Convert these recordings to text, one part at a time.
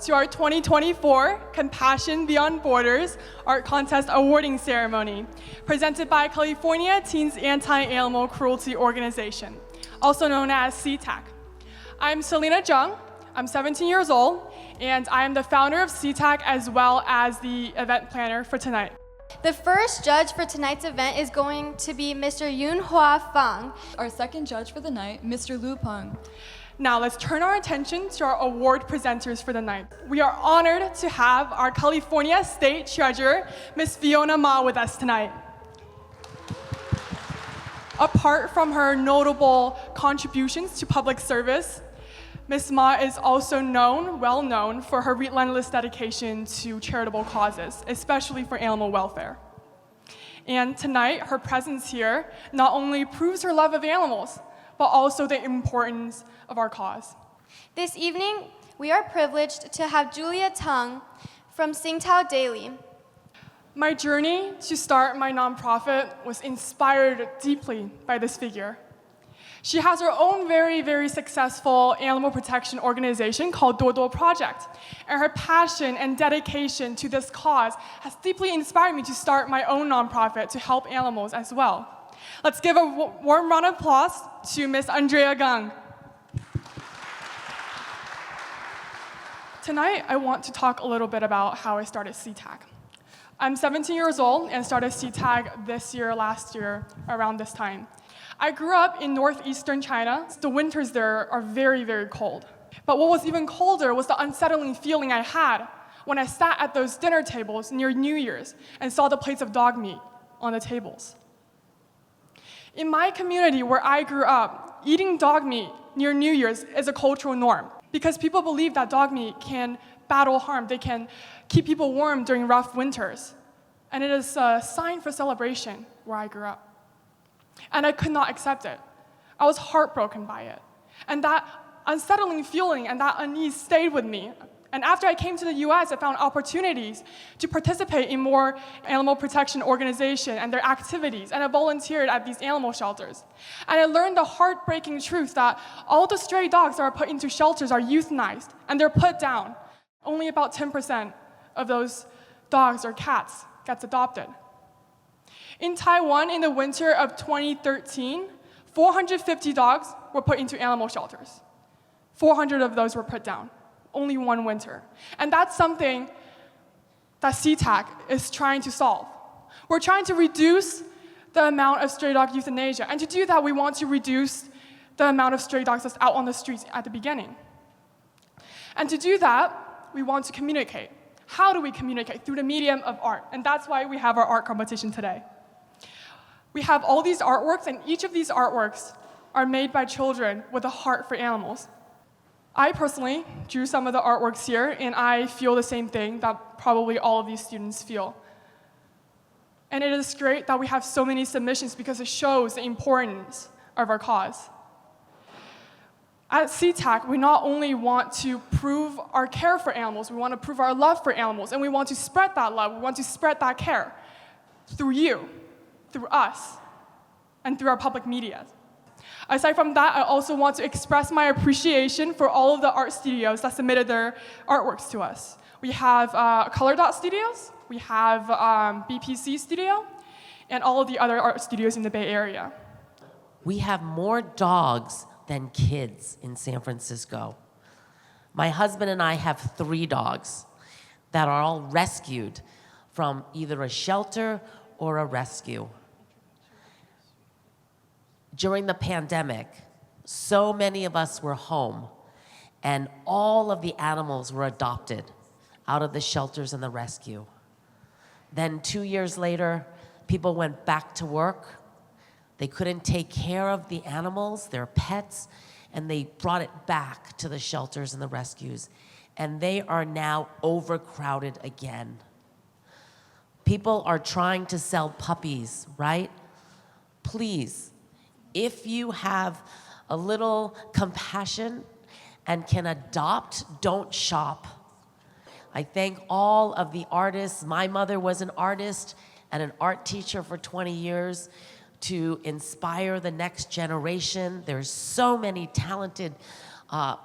to our 2024 Compassion Beyond Borders Art Contest Awarding Ceremony, presented by California Teens Anti-Animal Cruelty Organization, also known as Ctac. I'm Selena Zhang. I'm 17 years old, and I am the founder of Ctac as well as the event planner for tonight. The first judge for tonight's event is going to be Mr. Yunhua Fang. Our second judge for the night, Mr. Lu Peng. Now let's turn our attention to our award presenters for the night. We are honored to have our California State Treasurer, Ms. Fiona Ma, with us tonight. Apart from her notable contributions to public service, Ms. Ma is also well known for her relentless dedication to charitable causes, especially for animal welfare. And tonight, her presence here not only proves her love of animals, but also the importance of our cause. This evening, we are privileged to have Julia Tang from Tsingtao Daily. My journey to start my nonprofit was inspired deeply by this figure. She has her own very, very successful animal protection organization called Dodo Project. And her passion and dedication to this cause has deeply inspired me to start my own nonprofit to help animals as well. Let's give a warm round of applause to Ms. Andrea Gang. Tonight, I want to talk a little bit about how I started Ctac. I'm 17 years old and started Ctac last year, around this time. I grew up in northeastern China. The winters there are very, very cold. But what was even colder was the unsettling feeling I had when I sat at those dinner tables near New Year's and saw the plates of dog meat on the tables. In my community where I grew up, eating dog meat near New Year's is a cultural norm because people believe that dog meat can battle harm. They can keep people warm during rough winters. And it is a sign for celebration where I grew up. And I could not accept it. I was heartbroken by it. And that unsettling feeling and that unease stayed with me. And after I came to the US, I found opportunities to participate in more animal protection organizations and their activities, and I volunteered at these animal shelters. And I learned the heartbreaking truth that all the stray dogs that are put into shelters are euthanized, and they're put down. Only about 10% of those dogs or cats gets adopted. In Taiwan, in the winter of 2013, 450 dogs were put into animal shelters. 400 of those were put down, only one winter. And that's something that Ctac is trying to solve. We're trying to reduce the amount of stray dog euthanasia. And to do that, we want to reduce the amount of stray dogs that's out on the streets at the beginning. And to do that, we want to communicate. How do we communicate? Through the medium of art. And that's why we have our art competition today. We have all these artworks, and each of these artworks are made by children with a heart for animals. I personally drew some of the artworks here, and I feel the same thing that probably all of these students feel. And it is great that we have so many submissions because it shows the importance of our cause. At Ctac, we not only want to prove our care for animals, we want to prove our love for animals, and we want to spread that love, we want to spread that care through you, through us, and through our public media. Aside from that, I also want to express my appreciation for all of the art studios that submitted their artworks to us. We have Color Dot Studios, we have BPC Studio, and all of the other art studios in the Bay Area. We have more dogs than kids in San Francisco. My husband and I have 3 dogs that are all rescued from either a shelter or a rescue. During the pandemic, so many of us were home, and all of the animals were adopted out of the shelters and the rescue. Then 2 years later, people went back to work. They couldn't take care of the animals, their pets, and they brought it back to the shelters and the rescues. And they are now overcrowded again. People are trying to sell puppies, right? Please, if you have a little compassion and can adopt, don't shop. I thank all of the artists. My mother was an artist and an art teacher for 20 years to inspire the next generation. There's so many talented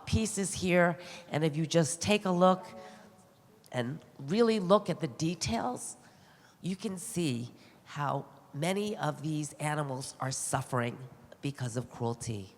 pieces here, and if you just take a look, and really look at the details, you can see how many of these animals are suffering because of cruelty.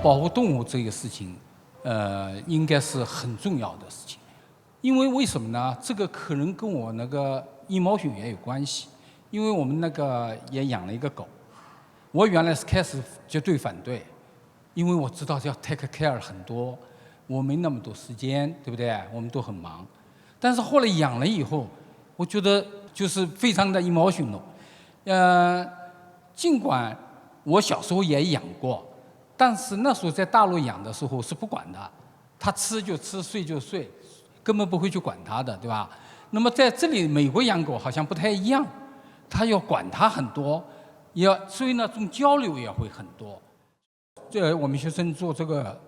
保护动物这个事情，应该是很重要的事情，因为为什么呢？这个可能跟我那个羽毛犬也有关系，因为我们那个也养了一个狗，我原来是开始绝对反对，因为我知道要 take care 很多，我没那么多时间，对不对？我们都很忙，但是后来养了以后，我觉得就是非常的 emotional，尽管我小时候也养过。但是那时候在大陆养的时候是不管的，他吃就吃，睡就睡，根本不会去管他的，对吧？那么在这里，美国养狗好像不太一样，他要管它很多，所以呢，这种交流也会很多。我们学生做这个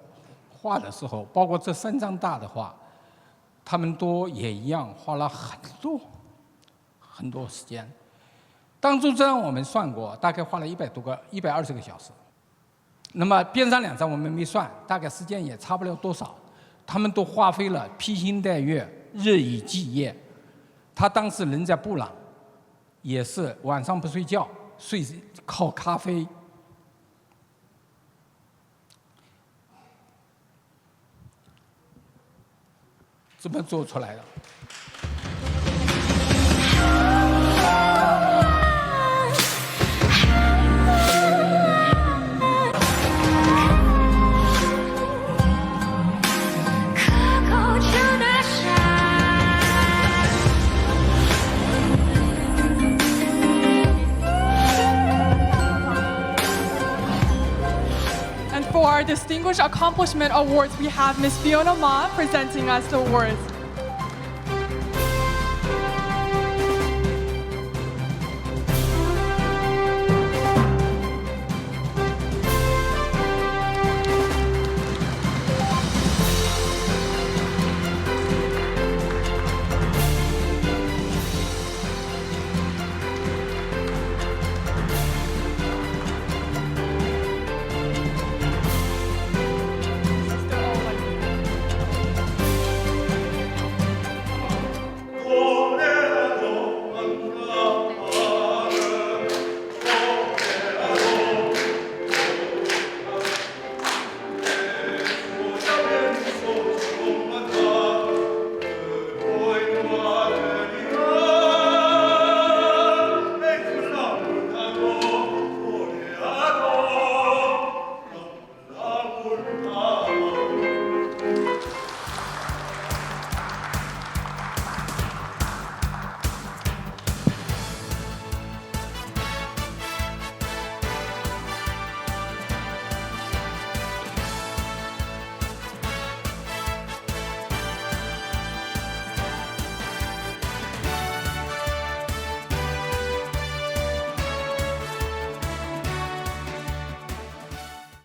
画的时候，包括这3张大的画，他们都也一样，花了很多时间。当中这张我们算过，大概花了120个小时。那么边上2张我们没算，大概时间也差不了多少。他们都花费了披星戴月、日以继夜。他当时人在布朗，也是晚上不睡觉，靠咖啡。这么做出来的。For our Distinguished Accomplishment Awards, we have Ms. Fiona Ma presenting us the awards.